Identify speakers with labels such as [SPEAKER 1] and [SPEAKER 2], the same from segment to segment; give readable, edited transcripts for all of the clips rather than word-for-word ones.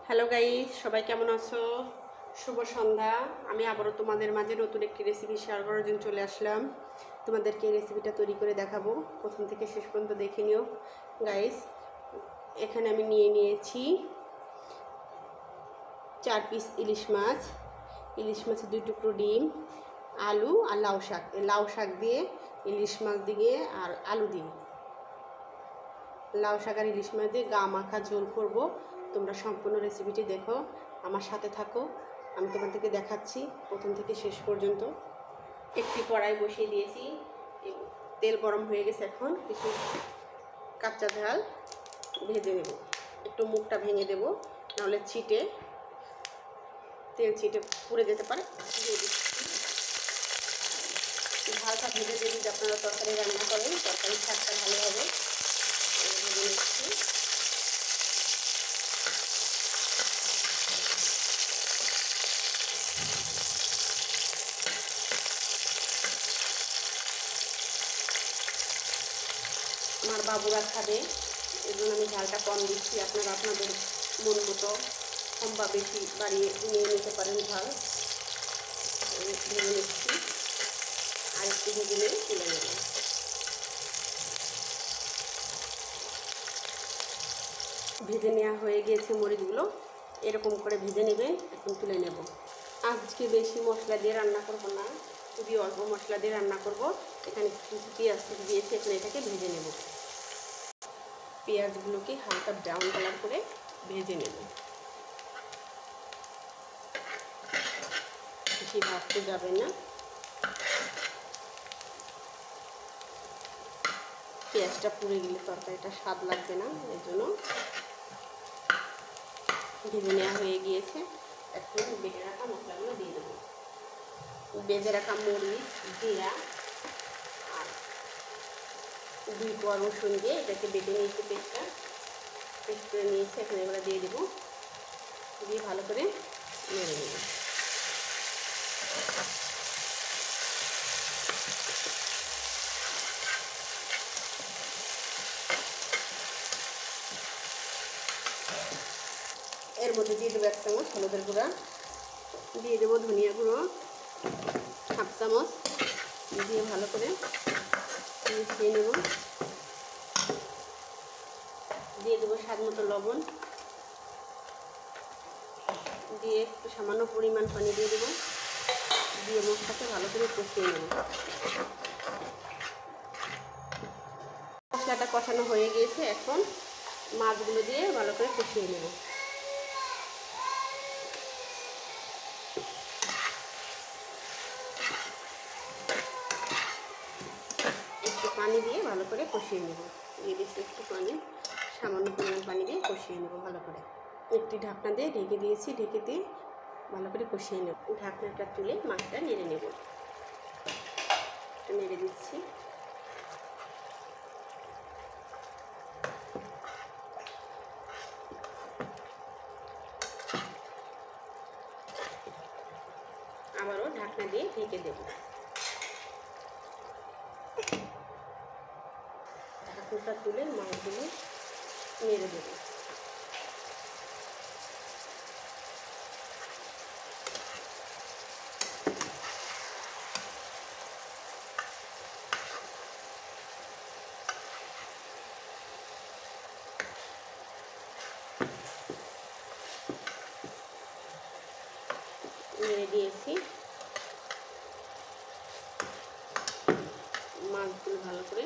[SPEAKER 1] Hello guys, সবাই কেমন আছো? শুভ সন্ধ্যা। আমি আবারও তোমাদের মাঝে নতুন একটি রেসিপি শেয়ার করার জন্য চলে আসলাম। তোমাদেরকে এই রেসিপিটা তৈরি করে দেখাবো, প্রথম থেকে শেষ পর্যন্ত দেখে নিও গাইস। এখানে আমি নিয়েছি 4 পিস ইলিশ মাছ, ইলিশ মাছের 2 টুকরো ডিম, আলু আর লাউ শাক। এই লাউ শাক দিয়ে, ইলিশ মাছ দিয়ে আর আলু দিয়ে, লাউ শাক আর ইলিশ মাছ দিয়ে গা মাখা ঝোল করবো। তোমরা সম্পূর্ণ রেসিপিটি দেখো, আমার সাথে থাকো। আমি তোমাদেরকে দেখাচ্ছি প্রথম থেকে শেষ পর্যন্ত। একটি কড়াই বসিয়ে দিয়েছি, তেল গরম হয়ে গেছে। এখন কিছু কাঁচা ঝাল ভেজে নেব। একটু মুখটা ভেঙে দেব, নাহলে তেল ছিটে পুড়ে যেতে পারে। দিয়ে দিচ্ছি। ঝালটা ভেজে দিয়ে যদি আপনারা তরকারি রান্না করেন, তরকারির স্বাদটা ভালো হবে। ভেজে নিচ্ছি। আমার বাবুরা খাবে, এই জন্য আমি ঝালটা কম দিচ্ছি। আপনারা আপনাদের মন মতো কম বা বেশি বাড়িয়ে নিয়ে নিতে পারেন ঝাল। ভেজে নিচ্ছি, আর একটু ভেজে নিয়ে তুলে নেব। ভেজে নেওয়া হয়ে গিয়েছে মরিচগুলো, এরকম করে ভেজে নেবেন। এখন তুলে নেব। আজকে বেশি মশলা দিয়ে রান্না করব না, খুবই অল্প মশলা দিয়ে রান্না করব। এখানে কিছু পেঁয়াজ দিয়েছি, এখন এটাকে ভেজে নেব। পেঁয়াজগুলোকে হালকা ব্রাউন কালার করে ভেজে নেব। বেশি ভাজতে যাবে না, পেঁয়াজটা পুড়ে গেলে তরকারিটা স্বাদ লাগবে না, এর জন্য ভেজে নেওয়া হয়ে গিয়েছে। এখন বেটে রাখা মশলাগুলো দিয়ে দেবো। বেজে রাখা মরিচ, জিরা আর 2 কোয়া রসুন দিয়ে এটাকে বেটে নিয়েছি, পেস্ট করে নিয়েছি। এখন এগুলো দিয়ে দেবো, দিয়ে ভালো করে নেড়ে নেব। এর মধ্যে দিয়ে দেবো 1 চামচ হলুদের গুঁড়া, দিয়ে দেবো ধনিয়া গুঁড়ো 1/2 চামচ, দিয়ে ভালো করে মিশিয়ে নেব। দিয়ে দেবো স্বাদ মতো লবণ, দিয়ে একটু সামান্য পরিমাণ পানি দিয়ে দেবো, দিয়ে মশলাটা ভালো করে কষিয়ে নেব। মশলাটা কষানো হয়ে গিয়েছে, এখন মাছগুলো দিয়ে ভালো করে কষিয়ে নেব। একটু পানি দিয়ে ভালো করে কষিয়ে নেব। দিয়ে দিচ্ছি একটু পানি, সামান্য পরিমাণ পানি দিয়ে কষিয়ে নেব ভালো করে। একটি ঢাকনা দিয়ে ঢেকে দিয়েছি, ঢেকে দিয়ে ভালো করে কষিয়ে নেব। ঢাকনাটা তুলে মাছটা নেড়ে নেব। নেড়ে দিচ্ছি। আবারও ঢাকনা দিয়ে ঢেকে দেব। ঢাকনাটা তুলে মাছগুলো নেড়ে দেব। নেড়ে দিয়েছি। মাছগুলো ভালো করে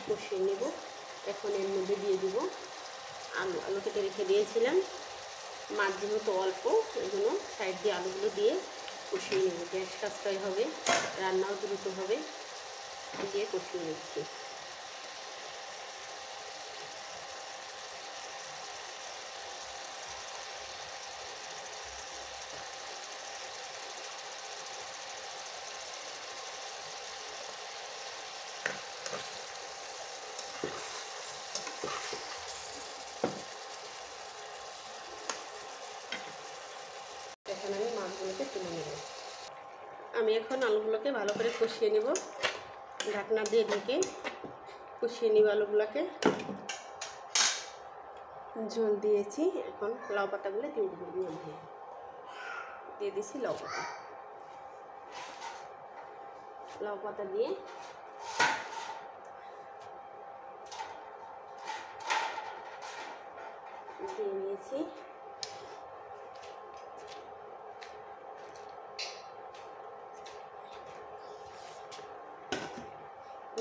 [SPEAKER 1] কষিয়ে নেব। এখন এর মধ্যে দিয়ে দেব আলু কেটে রেখে দিয়েছিলাম। মাছ যেহেতু অল্প, এই জন্য সাইড দিয়ে আলুগুলো দিয়ে কষিয়ে নেব। গ্যাস সাশ্রয় হবে, রান্নাও দ্রুত হবে। দিয়ে কষিয়ে নিচ্ছি। এখন আমি মাছগুলোকে তুলে নেব। আমি এখন আলুগুলোকে ভালো করে কষিয়ে নেব। ঢাকনা দিয়ে ঢেকে কষিয়ে নেব আলুগুলোকে। ঝোল দিয়েছি, এখন লাউ পাতাগুলো দিয়ে দেবো। দিয়ে দিছি লাউ পাতা। লাউ পাতা দিয়ে নিয়েছি।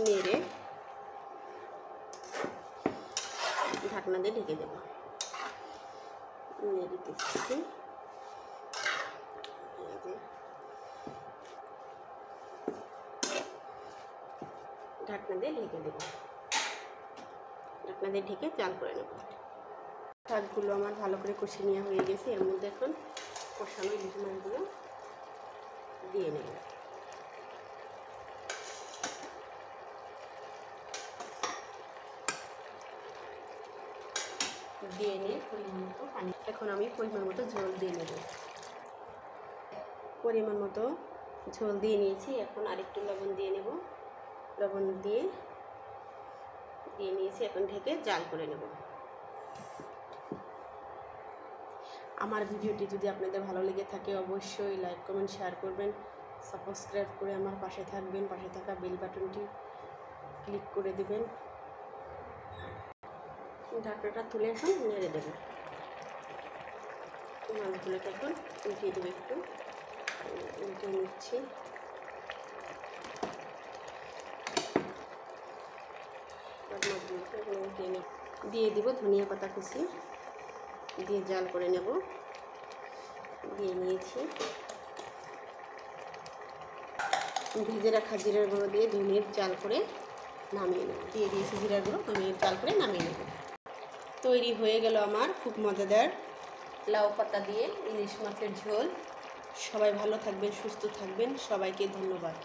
[SPEAKER 1] নেড়ে ঢাকনা দিয়ে ঢেকে দেবো। নেড়ে দিচ্ছি, ঢাকনা দিয়ে ঢেকে দেবো। ঢাকনা দিয়ে ঢেকে জাল করে নেব। শাকগুলো আমার ভালো করে কষে নেওয়া হয়ে গেছে। এর মধ্যে এখন কষানো ইলিশ মাছগুলো দিয়ে নেব। দিয়ে নিয়ে পরিমাণ মতো পানি, এখন আমি পরিমাণ মতো ঝোল দিয়ে নেব। পরিমাণ মতো ঝোল দিয়ে নিয়েছি, এখন আরেকটু লবণ দিয়ে নেব। লবণ দিয়ে নিয়েছি, এখন ঢেকে জাল করে নেব। আমার ভিডিওটি যদি আপনাদের ভালো লেগে থাকে অবশ্যই লাইক কমেন্ট শেয়ার করবেন, সাবস্ক্রাইব করে আমার পাশে থাকবেন। পাশে থাকা বেল বাটনটি ক্লিক করে দেবেন। ঢাকনাটা তুলে এখন নেড়ে দেবেন। মাছগুলোকে এখন উঠিয়ে দেবো, একটু উঠে নিচ্ছি। মাছগুলোকে এখন উঠিয়ে নেব। দিয়ে দিব ধনিয়া পাতা কুচি, দিয়ে জাল করে নেব। দিয়ে নিয়েছি, ভেজে রাখা জিরার গুঁড়ো দিয়ে 2 মিনিট জাল করে নামিয়ে নেব। দিয়ে দিয়েছি জিরার গুঁড়ো, 2 মিনিট জাল করে নামিয়ে নেব। তৈরি হয়ে গেল আমার খুব মজাদার লাউ পাতা দিয়ে ইলিশ মাছের ঝোল। সবাই ভালো থাকবেন, সুস্থ থাকবেন। সবাইকে ধন্যবাদ।